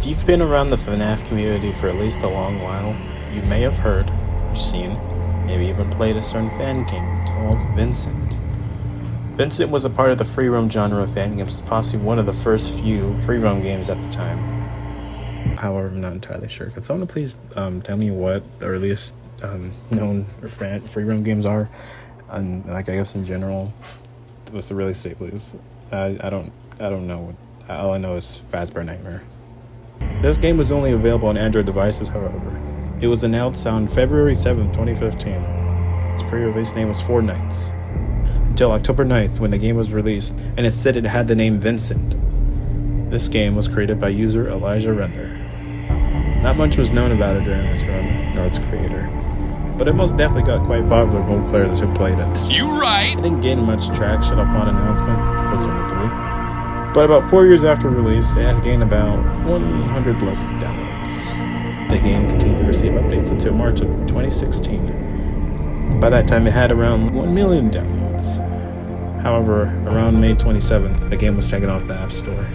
If you've been around the FNaF community for at least a long while, you may have heard, or seen, maybe even played a certain fan game called Vincent. Vincent was a part of the free roam genre of fan games, possibly one of the first few free roam games at the time. However, I'm not entirely sure. Could someone please tell me what the earliest known free roam games are? And I guess in general, what's the release date, please? I don't know. All I know is Fazbear Nightmare. This game was only available on Android devices, however. It was announced on February 7th, 2015. Its pre-release name was Four Nights. Until October 9th, when the game was released, and it said it had the name Vincent. This game was created by user Elijah Render. Not much was known about it during this run, nor its creator, but it most definitely got quite popular with most players who played it. You right! It didn't gain much traction upon announcement, presumably. But about 4 years after release, it had gained about 100 plus downloads. The game continued to receive updates until March of 2016. By that time, it had around 1 million downloads. However, around May 27th, the game was taken off the App Store.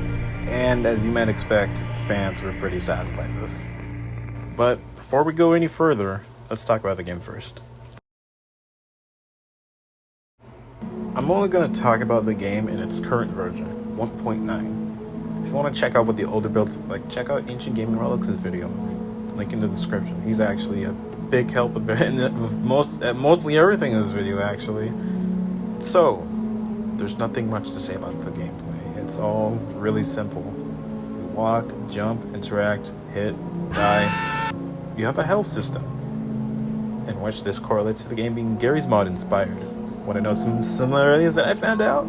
And as you might expect, fans were pretty saddened by this. But before we go any further, let's talk about the game first. I'm only going to talk about the game in its current version, 1.9. If you want to check out what the older builds look like, check out ancientgamingrelics' video, link in the description. He's actually a big help with mostly everything in this video, actually. So, there's nothing much to say about the gameplay. It's all really simple. You walk, jump, interact, hit, die. You have a health system, in which this correlates to the game being Garry's Mod inspired. Want to know some similarities that I found out?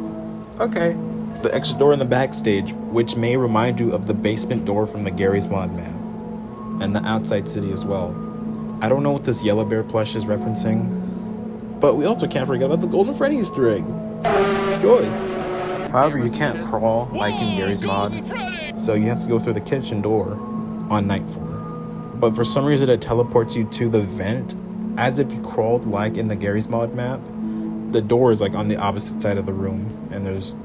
Okay. The exit door in the backstage, which may remind you of the basement door from the Garry's Mod map, and the outside city as well. I don't know what this yellow bear plush is referencing, but we also can't forget about the Golden Freddy Easter egg. Joy. However, you can't crawl like in Garry's Mod, so you have to go through the kitchen door on night 4. But for some reason it teleports you to the vent, as if you crawled like in the Garry's Mod map. The door is like on the opposite side of the room, and there's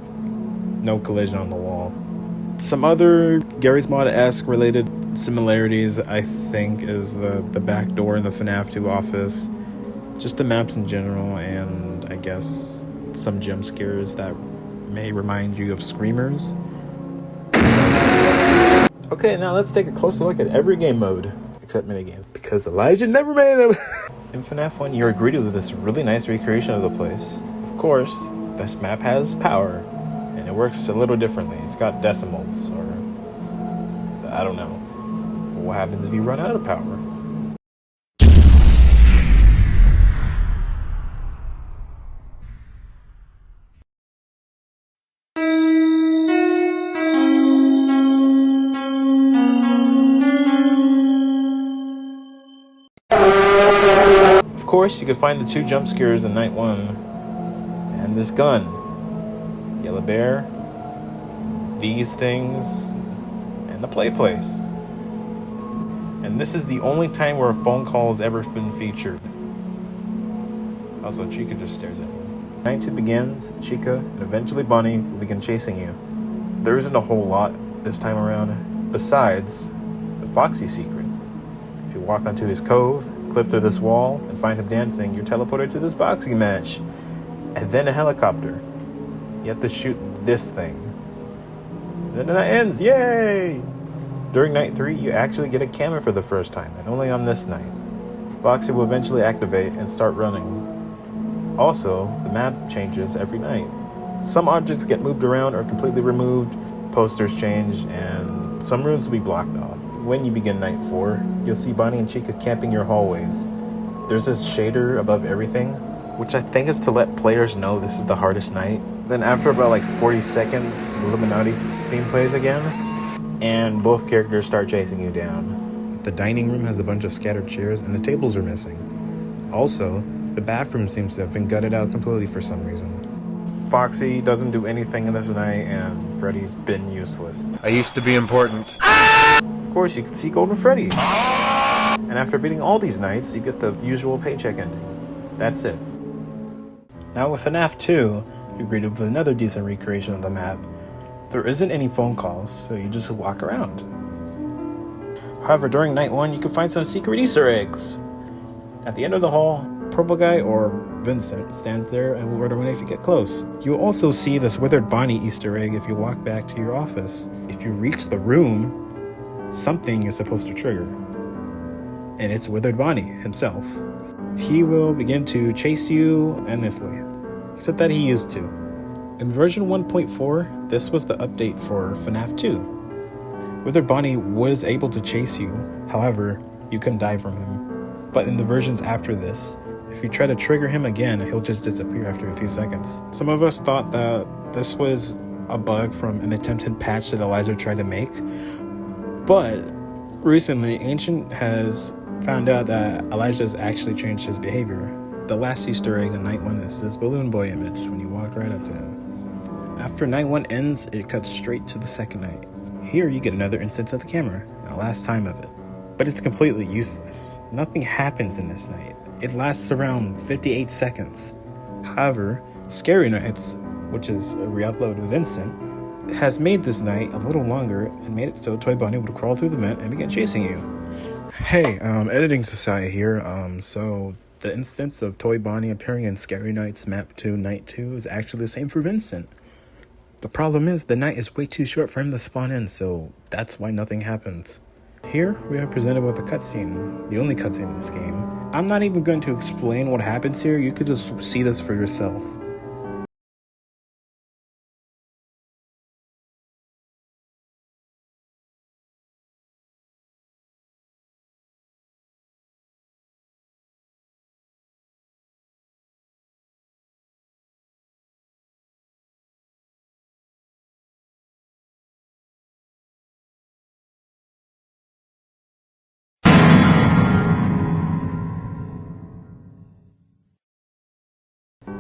no collision on the wall. Some other Garry's Mod-esque related similarities, I think, is the back door in the FNaF 2 office, just the maps in general, and I guess some jump scares that may remind you of screamers. Okay, now let's take a closer look at every game mode, except minigame, because Elijah never made them. In FNaF 1, you're greeted with this really nice recreation of the place. Of course, this map has power, and it works a little differently. It's got decimals, or I don't know. What happens if you run out of power? Of course, you could find the 2 jump scares in night 1, and this gun. Yellow bear, these things, and the play place. And this is the only time where a phone call has ever been featured. Also, Chica just stares at me. Night 2 begins, Chica, and eventually Bunny will begin chasing you. There isn't a whole lot this time around, besides the Foxy secret. If you walk onto his cove, clip through this wall, and find him dancing, you're teleported to this boxing match. And then a helicopter. You have to shoot this thing. And then it ends, yay! During night 3, you actually get a camera for the first time, and only on this night. Foxy will eventually activate and start running. Also, the map changes every night. Some objects get moved around or completely removed, posters change, and some rooms will be blocked off. When you begin night 4, you'll see Bonnie and Chica camping your hallways. There's this shader above everything, which I think is to let players know this is the hardest night. Then after about like 40 seconds, the Illuminati theme plays again, and both characters start chasing you down. The dining room has a bunch of scattered chairs, and the tables are missing. Also, the bathroom seems to have been gutted out completely for some reason. Foxy doesn't do anything in this night, and Freddy's been useless. I used to be important. Of course, you can see Golden Freddy. And after beating all these nights, you get the usual paycheck ending. That's it. Now with FNaF 2, you're greeted with another decent recreation of the map. There isn't any phone calls, so you just walk around. However, during night 1, you can find some secret Easter eggs. At the end of the hall, purple guy, or Vincent, stands there and will run away if you get close. You'll also see this withered Bonnie Easter egg if you walk back to your office. If you reach the room, something is supposed to trigger. And it's withered Bonnie himself. He will begin to chase you endlessly, except that he used to. In version 1.4, this was the update for FNaF 2. Withered Bonnie was able to chase you, however, you couldn't die from him. But in the versions after this, if you try to trigger him again, he'll just disappear after a few seconds. Some of us thought that this was a bug from an attempted patch that Elijah tried to make, but recently, Ancient has found out that Elijah's actually changed his behavior. The last Easter egg in Night 1 is this balloon boy image when you walk right up to him. After Night 1 ends, it cuts straight to the second night. Here you get another instance of the camera, the last time of it. But it's completely useless. Nothing happens in this night. It lasts around 58 seconds. However, Scary Nights, which is a re-upload of Vincent, has made this night a little longer and made it so Toy Bonnie would crawl through the vent and begin chasing you. Hey, editing TiSiah here. So the instance of Toy Bonnie appearing in Scary Nights Map 2 Night 2 is actually the same for Vincent. The problem is the night is way too short for him to spawn in, so that's why nothing happens. Here, we are presented with a cutscene, the only cutscene in this game. I'm not even going to explain what happens here, you could just see this for yourself.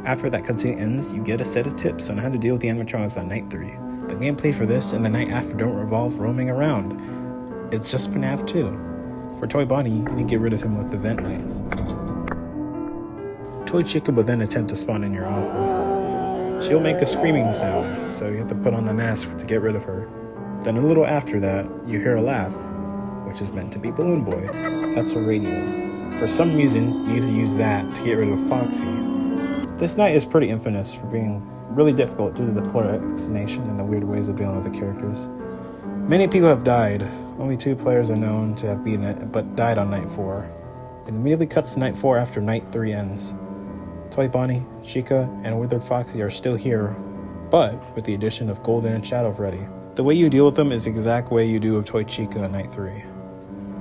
After that cutscene ends, you get a set of tips on how to deal with the animatronics on Night 3. The gameplay for this and the night after don't revolve roaming around. It's just FNaF 2. For Toy Bonnie, you need to get rid of him with the vent light. Toy Chica will then attempt to spawn in your office. She'll make a screaming sound, so you have to put on the mask to get rid of her. Then a little after that, you hear a laugh, which is meant to be Balloon Boy. That's a radio. For some reason, you need to use that to get rid of Foxy. This night is pretty infamous for being really difficult due to the poor explanation and the weird ways of dealing with the characters. Many people have died. Only 2 players are known to have beaten it, but died on Night 4. It immediately cuts to Night 4 after Night 3 ends. Toy Bonnie, Chica, and Withered Foxy are still here, but with the addition of Golden and Shadow Freddy. The way you deal with them is the exact way you do with Toy Chica on Night 3.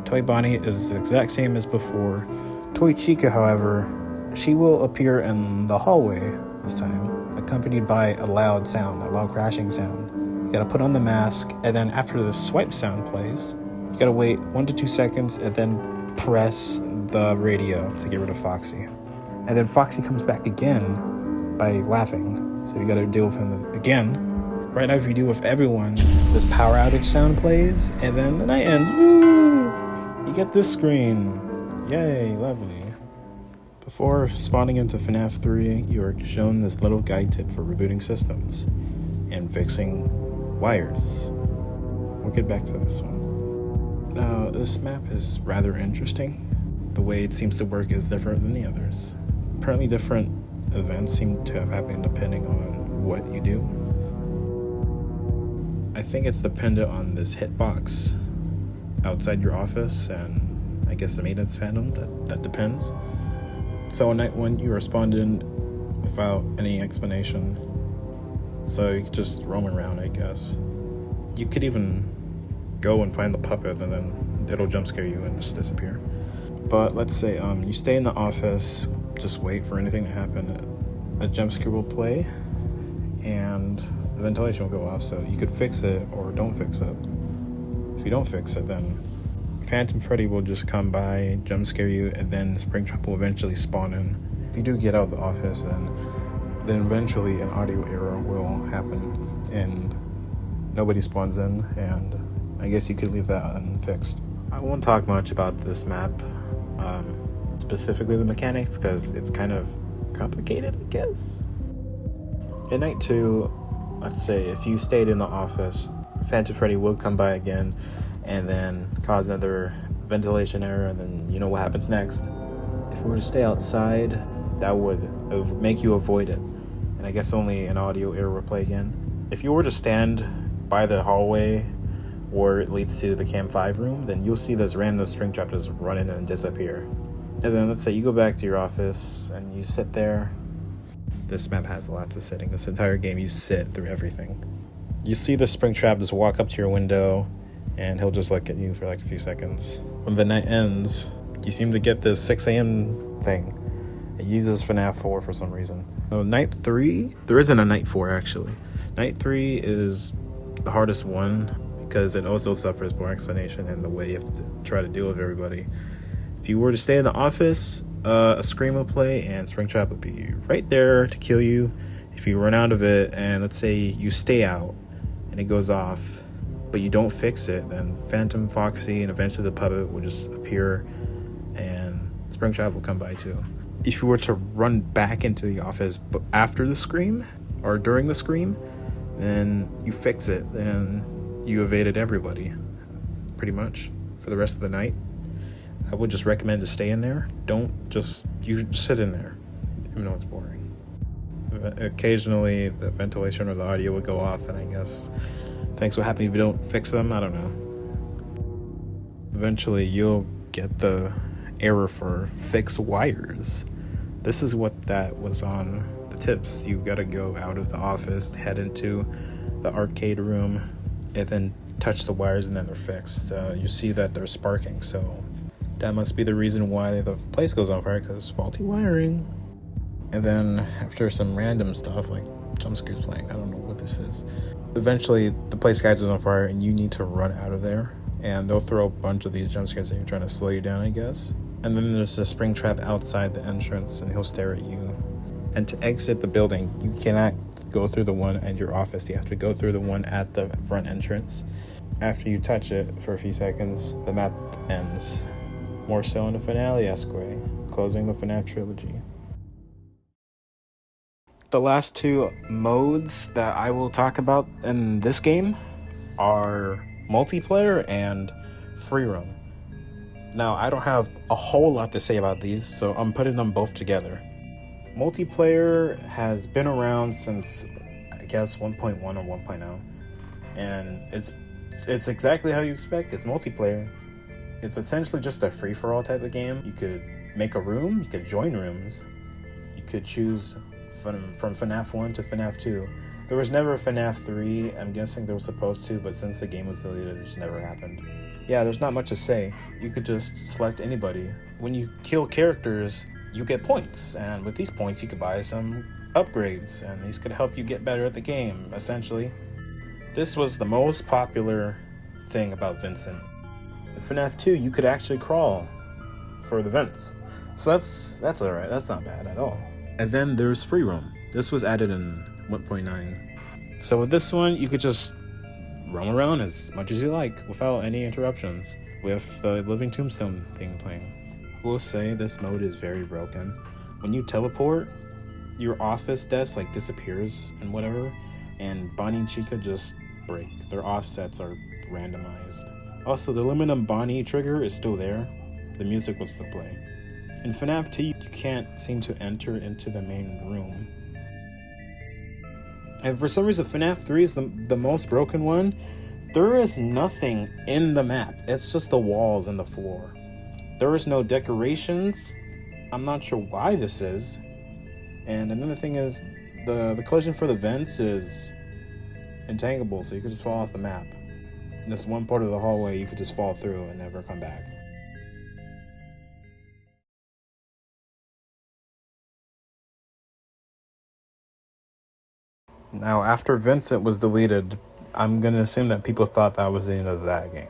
Toy Bonnie is the exact same as before. Toy Chica, however, she will appear in the hallway this time, accompanied by a loud sound, a loud crashing sound. You gotta put on the mask, and then after the swipe sound plays, you gotta wait 1 to 2 seconds and then press the radio to get rid of Foxy. And then Foxy comes back again by laughing, so you gotta deal with him again. Right now, if you deal with everyone, this power outage sound plays, and then the night ends. Woo! You get this screen. Yay, lovely. Before spawning into FNaF 3, you are shown this little guide tip for rebooting systems and fixing wires. We'll get back to this one. Now, this map is rather interesting. The way it seems to work is different than the others. Apparently different events seem to have happened depending on what you do. I think it's dependent on this hitbox outside your office and I guess the maintenance phantom, that depends. So on Night 1, you responded without any explanation. So you could just roam around, I guess. You could even go and find the puppet and then it'll jump scare you and just disappear. But let's say you stay in the office, just wait for anything to happen. A jump scare will play and the ventilation will go off, so you could fix it or don't fix it. If you don't fix it, then Phantom Freddy will just come by, jump scare you, and then Springtrap will eventually spawn in. If you do get out of the office, then eventually an audio error will happen and nobody spawns in, and I guess you could leave that unfixed. I won't talk much about this map, specifically the mechanics, because it's kind of complicated, I guess. In Night 2, let's say if you stayed in the office, Phantom Freddy will come by again, and then cause another ventilation error, and then you know what happens next. If we were to stay outside, that would make you avoid it, and I guess only an audio error would play again. If you were to stand by the hallway where it leads to the Cam 5 room, then you'll see this random spring trap just run in and disappear. And then let's say you go back to your office and you sit there. This map has lots of sitting. This entire game you sit through everything. You see the spring trap just walk up to your window and he'll just look at you for like a few seconds. When the night ends, you seem to get this 6 a.m. thing. It uses FNaF 4 for some reason. So night 3, there isn't a night 4 actually. Night 3 is the hardest one because it also suffers more explanation in the way you have to try to deal with everybody. If you were to stay in the office, a scream will play and springtrap would be right there to kill you. If you run out of it and let's say you stay out and it goes off, but you don't fix it, then Phantom, Foxy, and eventually the puppet will just appear and springtrap will come by too. If you were to run back into the office but after the scream or during the scream, then you fix it, then you evaded everybody pretty much for the rest of the night. I would just recommend to stay in there. You sit in there, even though it's boring. Occasionally the ventilation or the audio would go off, and I guess things will happen if you don't fix them. I don't know. Eventually you'll get the error for fix wires. This is what that was on the tips. You gotta go out of the office, head into the arcade room, and then touch the wires, and then they're fixed. You see that they're sparking, so that must be the reason why the place goes on fire, because faulty wiring. And then after some random stuff like jump scares playing, I don't know what this is, eventually the place catches on fire and you need to run out of there, and they'll throw a bunch of these jump scares and you're trying to slow you down, I guess. And then there's a spring trap outside the entrance and he'll stare at you. And to exit the building, you cannot go through the one at your office. You have to go through the one at the front entrance. After you touch it for a few seconds, the map ends. More so in a finale-esque way, closing the FNaF trilogy. The last two modes that I will talk about in this game are multiplayer and free roam. Now, I don't have a whole lot to say about these, so I'm putting them both together. Multiplayer has been around since, I guess, 1.1 or 1.0, and it's exactly how you expect. It's multiplayer. It's essentially just a free-for-all type of game. You could make a room, you could join rooms, you could choose from FNaF 1 to FNaF 2. There was never a FNaF 3, I'm guessing there was supposed to, but since the game was deleted, it just never happened. Yeah, there's not much to say. You could just select anybody. When you kill characters, you get points, and with these points you could buy some upgrades, and these could help you get better at the game, essentially. This was the most popular thing about Vincent. In FNaF 2, you could actually crawl for the vents. So that's alright, that's not bad at all. And then there's free roam. This was added in 1.9. So with this one, you could just roam around as much as you like without any interruptions with the Living Tombstone thing playing. I will say this mode is very broken. When you teleport, your office desk disappears and whatever, and Bonnie and Chica just break. Their offsets are randomized. Also, the limit on Bonnie trigger is still there. The music will still play. In FNaF 2, you can't seem to enter into the main room. And for some reason, FNaF 3 is the most broken one. There is nothing in the map. It's just the walls and the floor. There is no decorations. I'm not sure why this is. And another thing is, the collision for the vents is entanglable, so you could just fall off the map. This one part of the hallway you could just fall through and never come back. Now, after Vincent was deleted, I'm going to assume that people thought that was the end of that game.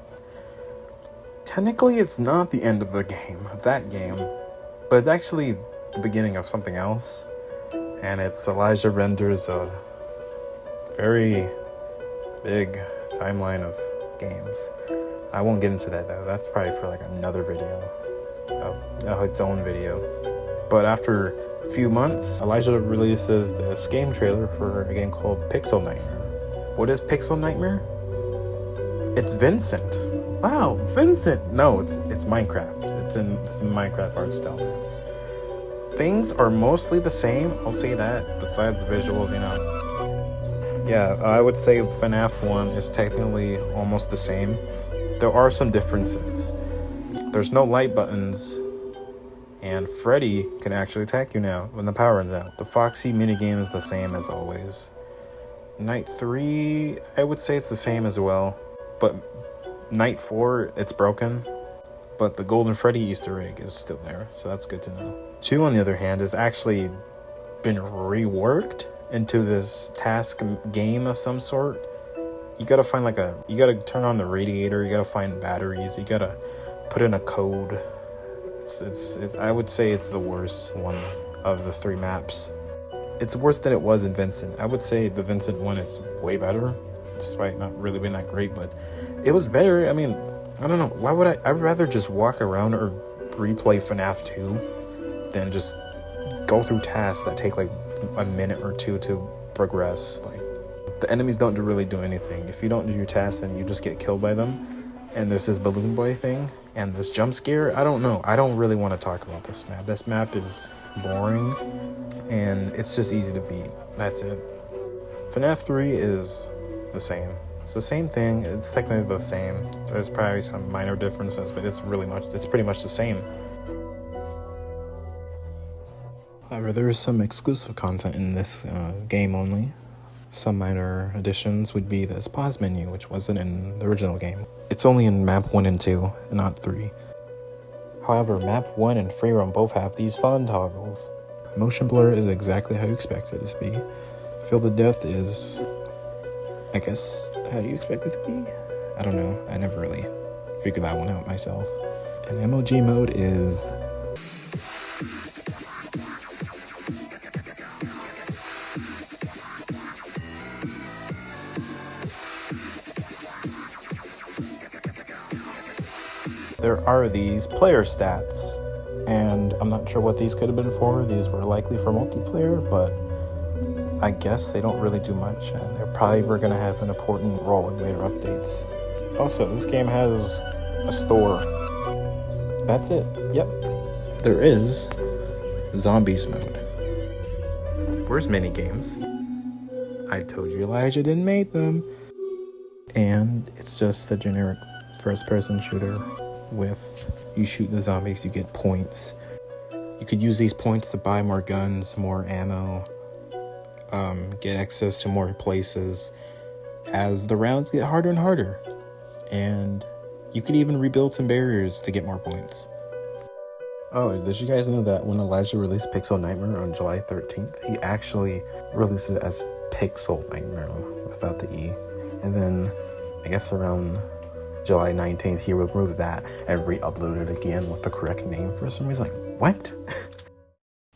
Technically, it's not the end of that game, but it's actually the beginning of something else. And it's Elijah renders a very big timeline of games. I won't get into that though. That's probably for another video, its own video. But after a few months, Elijah releases this game trailer for a game called Pixel Nightmare. What is Pixel Nightmare? It's Vincent. Wow, Vincent! No, it's Minecraft. It's in Minecraft art style. Things are mostly the same, I'll say that, besides the visuals, you know. Yeah, I would say FNaF 1 is technically almost the same. There are some differences. There's no light buttons, and Freddy can actually attack you now when the power runs out. The Foxy minigame is the same as always. Night 3, I would say it's the same as well, but Night 4, it's broken, but the Golden Freddy Easter egg is still there, so that's good to know. 2, on the other hand, has actually been reworked into this task game of some sort. You gotta find you gotta turn on the radiator, you gotta find batteries, you gotta put in a code. I would say it's the worst one of the 3 maps. It's worse than it was in Vincent. I would say the Vincent one is way better, despite not really being that great, but it was better. I mean, I don't know. Why would I'd rather just walk around or replay FNaF 2 than just go through tasks that take like a minute or 2 to progress. Like, the enemies don't really do anything. If you don't do your tasks, then you just get killed by them. And there's this balloon boy thing and this jump scare. I don't know. I don't really want to talk about this map. This map is boring and it's just easy to beat. That's it. FNaF 3 is the same. It's the same thing. It's technically the same. There's probably some minor differences, but it's pretty much the same. However, there is some exclusive content in this game only. Some minor additions would be this pause menu, which wasn't in the original game. It's only in map 1 and 2, and not 3. However, map 1 and free roam both have these fun toggles. Motion blur is exactly how you expect it to be. Field of Death is, I guess, how do you expect it to be? I don't know. I never really figured that one out myself. And MOG mode is... there are these player stats, and I'm not sure what these could have been for. These were likely for multiplayer, but I guess they don't really do much, and they probably were going to have an important role in later updates. Also, this game has a store. That's it. Yep. There is Zombies mode. Where's minigames? I told you Elijah didn't make them. And it's just a generic first-person shooter with, you shoot the zombies, you get points. You could use these points to buy more guns, more ammo, get access to more places as the rounds get harder and harder. And you could even rebuild some barriers to get more points. Oh, did you guys know that when Elijah released Pixel Nightmare on July 13th, he actually released it as Pixel Nightmare without the E. And then, I guess around July 19th, he removed that and re-uploaded it again with the correct name for some reason. Like, what?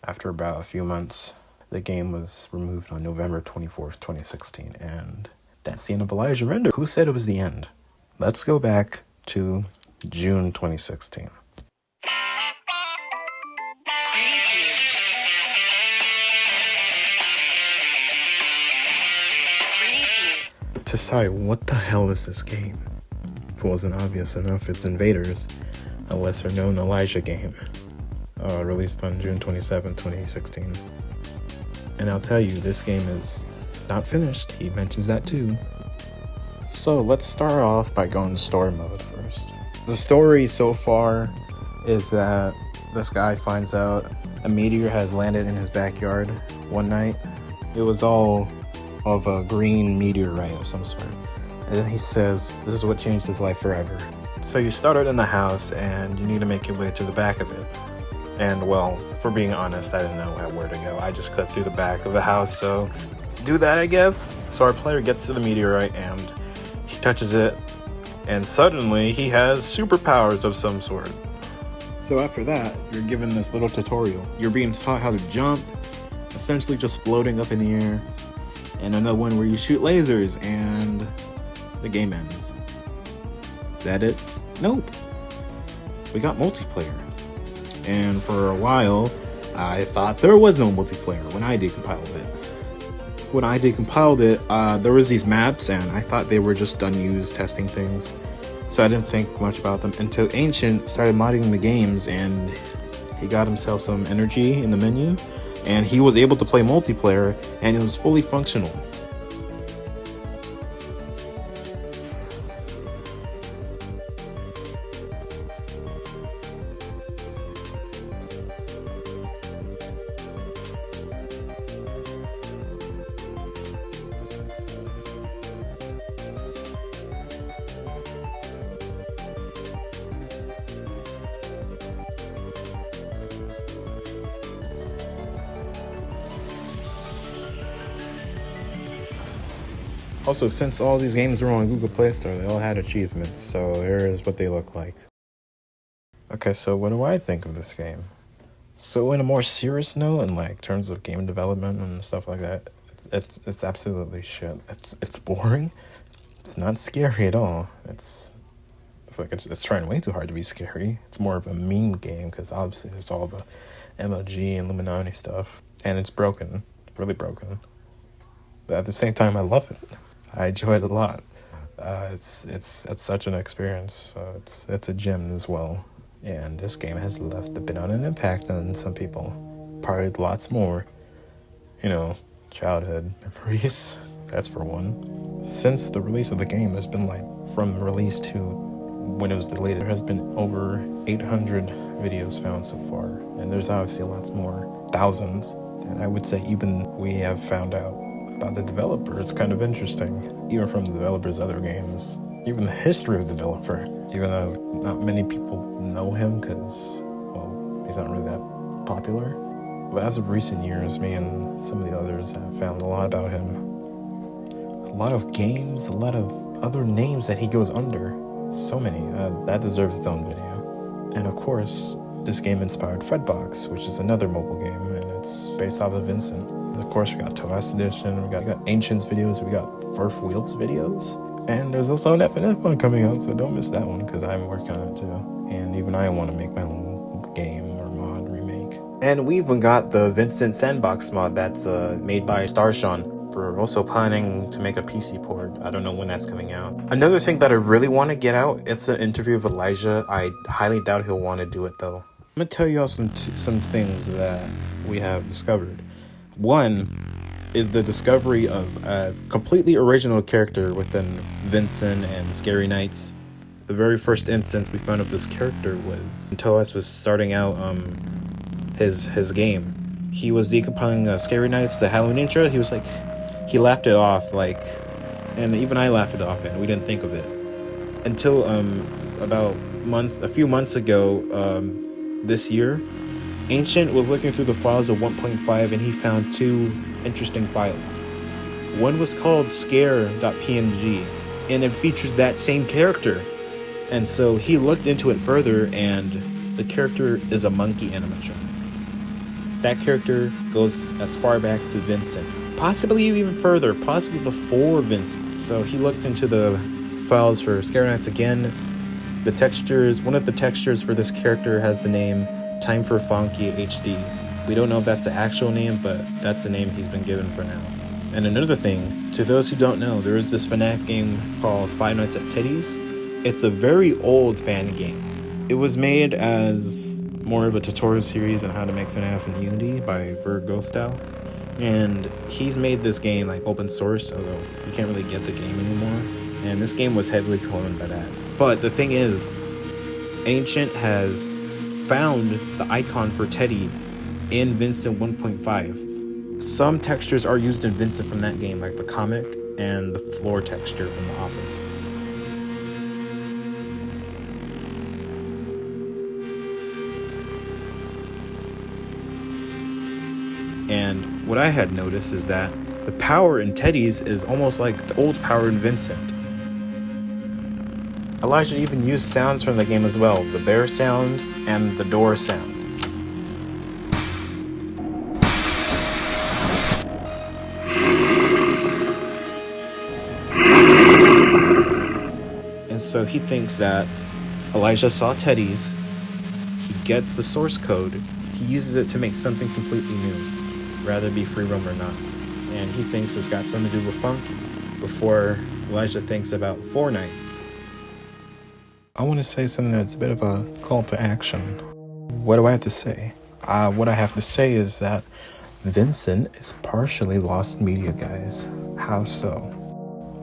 After about a few months, the game was removed on November 24th, 2016. And that's the end of Elijah Render. Who said it was the end? Let's go back to June 2016. TiSiah, what the hell is this game? If it wasn't obvious enough, it's Invaders, a lesser-known Elijah game, released on June 27, 2016. And I'll tell you, this game is not finished. He mentions that too. So let's start off by going to story mode first. The story so far is that this guy finds out a meteor has landed in his backyard one night. It was all of a green meteorite of some sort. And then he says, this is what changed his life forever. So you start out in the house and you need to make your way to the back of it. And well, for being honest, I didn't know where to go. I just clipped through the back of the house, so do that, I guess. So our player gets to the meteorite and he touches it, and suddenly he has superpowers of some sort. So after that, you're given this little tutorial. You're being taught how to jump, essentially just floating up in the air. And another one where you shoot lasers and the game ends. Is that it? Nope. We got multiplayer. And for a while, I thought there was no multiplayer when I decompiled it. When I decompiled it, there was these maps and I thought they were just unused testing things. so I didn't think much about them until Ancient started modding the games, and he got himself some energy in the menu, and he was able to play multiplayer, and it was fully functional. Also, since all these games were on Google Play Store, they all had achievements, so here's what they look like. Okay, so what do I think of this game? So in a more serious note, in like terms of game development and stuff like that, it's absolutely shit. It's boring. It's not scary at all. I feel like it's trying way too hard to be scary. It's more of a meme game because obviously there's all the MLG and Illuminati stuff, and it's broken, really broken. But at the same time, I love it. I enjoy it a lot. It's such an experience. It's a gem as well. And this game has left a bit of an impact on some people. Probably lots more. You know, childhood memories. That's for one. Since the release of the game, there's been like, from release to when it was delayed, there has been over 800 videos found so far. And there's obviously lots more, thousands. And I would say even we have found out about the developer. It's kind of interesting, even from the developer's other games, even the history of the developer, even though not many people know him because, well, he's not really that popular. But as of recent years, me and some of the others have found a lot about him. A lot of games, a lot of other names that he goes under. So many. That deserves its own video. And of course, this game inspired FredBox, which is another mobile game, and it's based off of Vincent. Of course, we got TiSiah Edition, we got Ancient's videos, we got Furf Wheels videos, and there's also an FNaF one coming out, so don't miss that one, because I'm working on it too. And even I want to make my own game or mod remake. And we even got the Vincent Sandbox mod that's made by Starshawn. We're also planning to make a PC port. I don't know when that's coming out. Another thing that I really want to get out, it's an interview with Elijah. I highly doubt he'll want to do it though. I'm going to tell you all some things that we have discovered. One is the discovery of a completely original character within Vincent and Scary Nights. The very first instance we found of this character was when TiSiah was starting out his game. He was decompiling Scary Nights, the Halloween intro. He was like, he laughed it off, like, and even I laughed it off, and we didn't think of it until about a few months ago. This year, Ancient was looking through the files of 1.5 and he found two interesting files. One was called scare.png and it features that same character. And so he looked into it further and the character is a monkey animatronic. That character goes as far back to Vincent, possibly even further, possibly before Vincent. So he looked into the files for Scare Nights again. The textures, one of the textures for this character has the name Time for Funky HD. We don't know if that's the actual name, but that's the name he's been given for now. And another thing, to those who don't know, there is this FNaF game called Five Nights at Teddy's. It's a very old fan game. It was made as more of a tutorial series on how to make FNaF in Unity by Virgo Style. And he's made this game like open source, although you can't really get the game anymore. And this game was heavily cloned by that. But the thing is, Ancient has found the icon for Teddy in Vincent 1.5. Some textures are used in Vincent from that game, like the comic and the floor texture from The Office. And what I had noticed is that the power in Teddy's is almost like the old power in Vincent. Elijah even used sounds from the game as well, the bear sound and the door sound. And so he thinks that Elijah saw Teddy's, he gets the source code, he uses it to make something completely new, rather be free roam or not. And he thinks it's got something to do with Funky, before Elijah thinks about Four Nights. I want to say something that's a bit of a call to action. What do I have to say? What I have to say is that Vincent is partially lost media, guys. How so?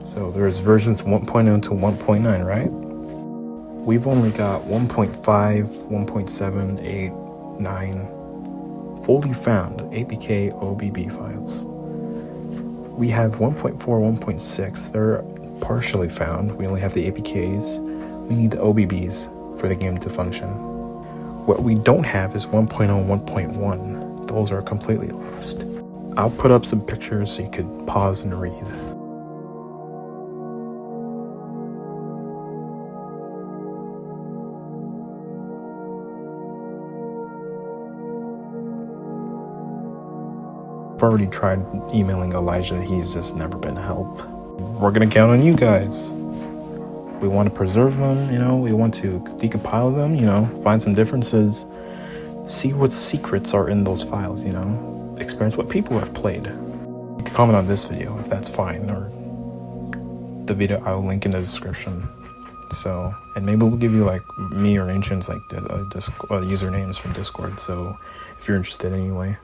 So there's versions 1.0 to 1.9, right? We've only got 1.5, 1.7, 8, 9 fully found APK OBB files. We have 1.4, 1.6. They're partially found. We only have the APKs. We need the OBBs for the game to function. What we don't have is 1.0, 1.1. Those are completely lost. I'll put up some pictures so you could pause and read. I've already tried emailing Elijah. He's just never been help. We're gonna count on you guys. We want to preserve them, we want to decompile them, find some differences, see what secrets are in those files, experience what people have played. You can comment on this video if that's fine, or the video I'll link in the description. So, and maybe we'll give you me or Ancient's usernames from Discord, so if you're interested anyway.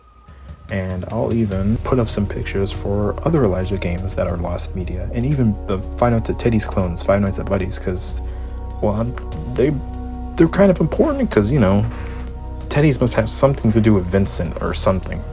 And I'll even put up some pictures for other Elijah games that are lost media, and even the Five Nights at Teddy's clones, Five Nights at Buddy's, because, well, they're kind of important, because, Teddy's must have something to do with Vincent or something.